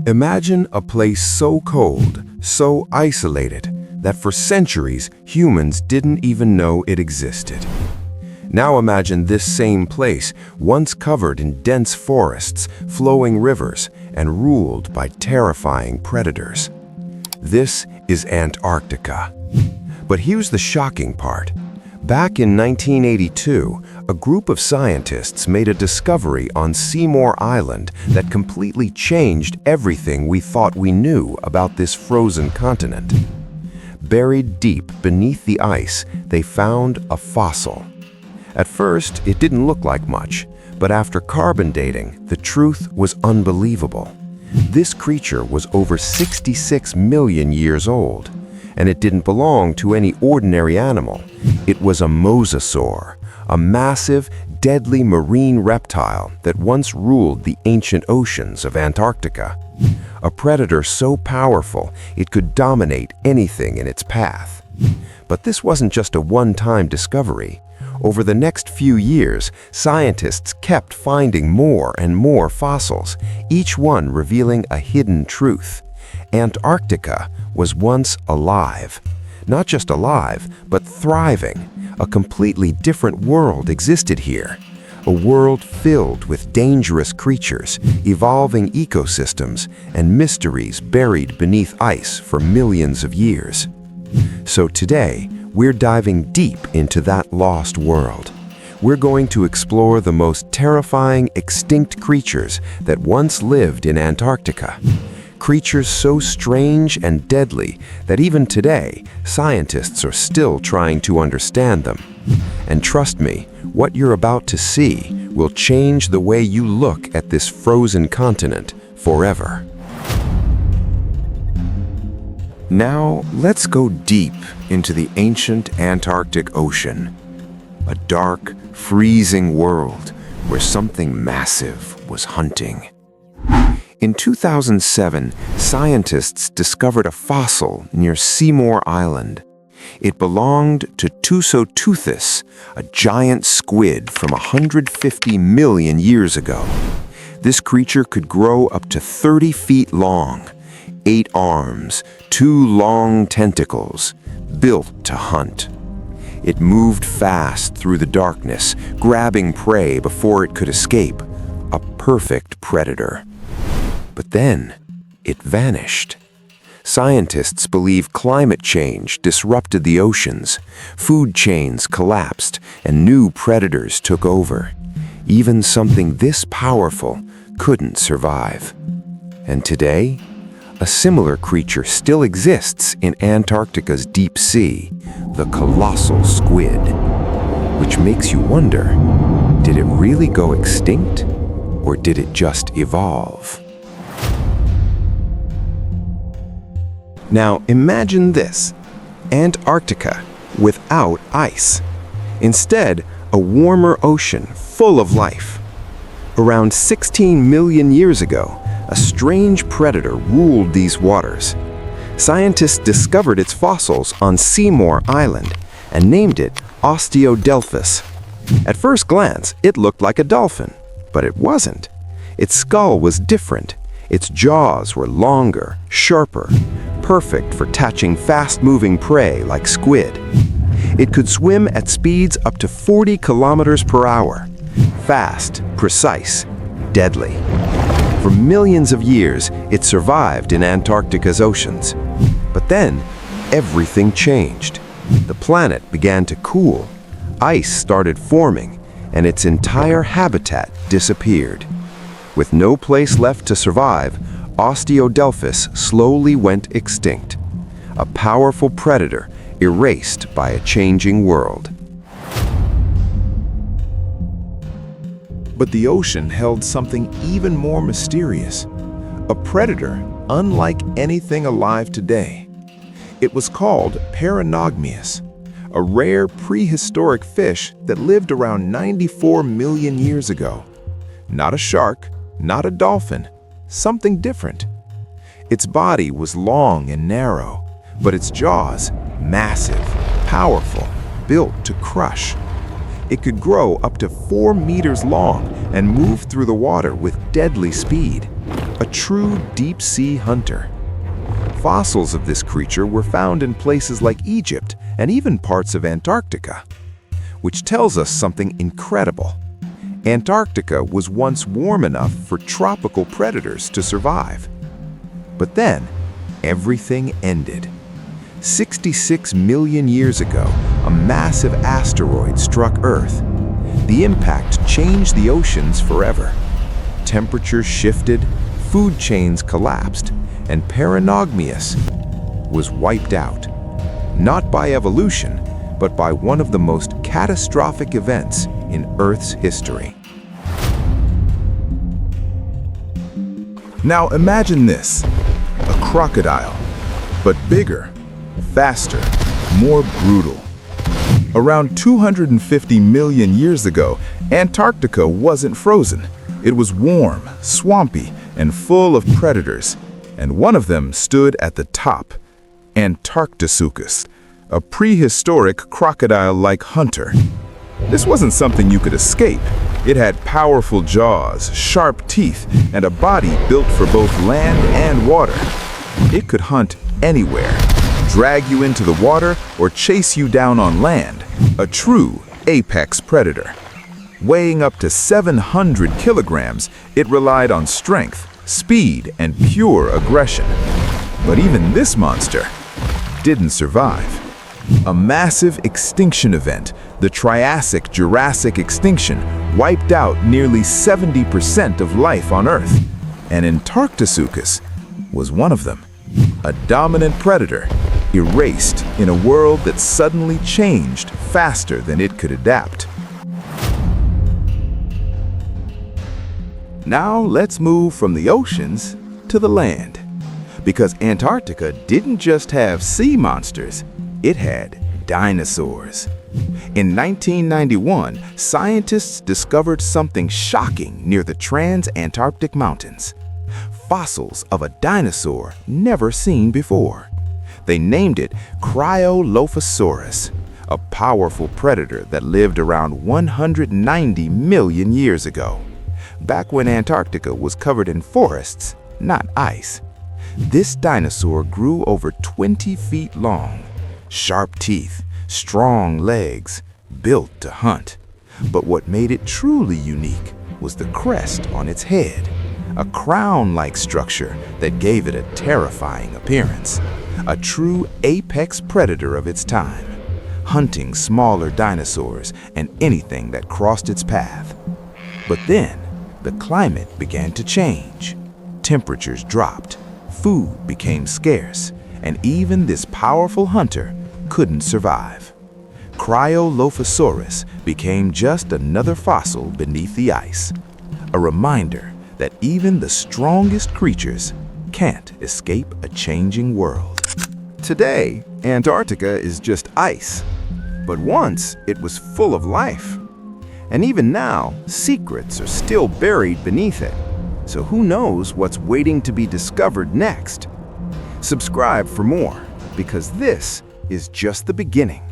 Imagine a place so cold, so isolated, that for centuries humans didn't even know it existed. Now imagine this same place, once covered in dense forests, flowing rivers, and ruled by terrifying predators. This is Antarctica. But here's the shocking part. Back in 1982, a group of scientists made a discovery on Seymour Island that completely changed everything we thought we knew about this frozen continent. Buried deep beneath the ice, they found a fossil. At first, it didn't look like much, but after carbon dating, the truth was unbelievable. This creature was over 66 million years old, and it didn't belong to any ordinary animal. It was a mosasaur, a massive, deadly marine reptile that once ruled the ancient oceans of Antarctica. A predator so powerful it could dominate anything in its path. But this wasn't just a one-time discovery. Over the next few years, scientists kept finding more and more fossils, each one revealing a hidden truth. Antarctica was once alive. Not just alive, but thriving. A completely different world existed here. A world filled with dangerous creatures, evolving ecosystems, and mysteries buried beneath ice for millions of years. So today, we're diving deep into that lost world. We're going to explore the most terrifying extinct creatures that once lived in Antarctica. Creatures so strange and deadly that even today, scientists are still trying to understand them. And trust me, what you're about to see will change the way you look at this frozen continent forever. Now, let's go deep into the ancient Antarctic Ocean, a dark, freezing world where something massive was hunting. In 2007, scientists discovered a fossil near Seymour Island. It belonged to Tusoteuthis, a giant squid from 150 million years ago. This creature could grow up to 30 feet long, 8 arms, 2 long tentacles, built to hunt. It moved fast through the darkness, grabbing prey before it could escape. A perfect predator. But then, it vanished. Scientists believe climate change disrupted the oceans, food chains collapsed, and new predators took over. Even something this powerful couldn't survive. And today, a similar creature still exists in Antarctica's deep sea, the colossal squid. Which makes you wonder, did it really go extinct, or did it just evolve? Now imagine this, Antarctica without ice. Instead, a warmer ocean full of life. Around 16 million years ago, a strange predator ruled these waters. Scientists discovered its fossils on Seymour Island and named it Osteodelus. At first glance, it looked like a dolphin, but it wasn't. Its skull was different. Its jaws were longer, sharper, perfect for catching fast-moving prey like squid. It could swim at speeds up to 40 kilometers per hour. Fast, precise, deadly. For millions of years, it survived in Antarctica's oceans. But then, everything changed. The planet began to cool. Ice started forming, and its entire habitat disappeared. With no place left to survive, Osteodelus slowly went extinct. A powerful predator erased by a changing world. But the ocean held something even more mysterious. A predator unlike anything alive today. It was called Paranogus, a rare prehistoric fish that lived around 94 million years ago. Not a shark, not a dolphin, something different. Its body was long and narrow, but its jaws massive, powerful, built to crush. It could grow up to 4 meters long and move through the water with deadly speed. a true deep-sea hunter. Fossils of this creature were found in places like Egypt and even parts of Antarctica, which tells us something incredible. Antarctica was once warm enough for tropical predators to survive. But then, everything ended. 66 million years ago, a massive asteroid struck Earth. The impact changed the oceans forever. Temperatures shifted, food chains collapsed, and Paranogus was wiped out. Not by evolution, but by one of the most catastrophic events in Earth's history. Now imagine this, a crocodile, but bigger, faster, more brutal. Around 250 million years ago, Antarctica wasn't frozen. It was warm, swampy, and full of predators, and one of them stood at the top, Antarctus, a prehistoric crocodile-like hunter. This wasn't something you could escape. It had powerful jaws, sharp teeth, and a body built for both land and water. It could hunt anywhere, drag you into the water, or chase you down on land, a true apex predator. Weighing up to 700 kilograms, it relied on strength, speed, and pure aggression. But even this monster didn't survive. A massive extinction event, the Triassic-Jurassic extinction, wiped out nearly 70% of life on Earth, and Antarctus was one of them. A dominant predator, erased in a world that suddenly changed faster than it could adapt. Now let's move from the oceans to the land, because Antarctica didn't just have sea monsters, it had dinosaurs. In 1991, scientists discovered something shocking near the Trans-Antarctic Mountains. Fossils of a dinosaur never seen before. They named it Cryolophosaurus, a powerful predator that lived around 190 million years ago, back when Antarctica was covered in forests, not ice. This dinosaur grew over 20 feet long. Sharp teeth, strong legs, built to hunt. But what made it truly unique was the crest on its head, a crown-like structure that gave it a terrifying appearance. A true apex predator of its time, hunting smaller dinosaurs and anything that crossed its path. But then, the climate began to change. Temperatures dropped, food became scarce, and even this powerful hunter couldn't survive. Cryolophosaurus became just another fossil beneath the ice, a reminder that even the strongest creatures can't escape a changing world. Today, Antarctica is just ice, but once it was full of life. And even now, secrets are still buried beneath it, so who knows what's waiting to be discovered next? Subscribe for more, because this is just the beginning.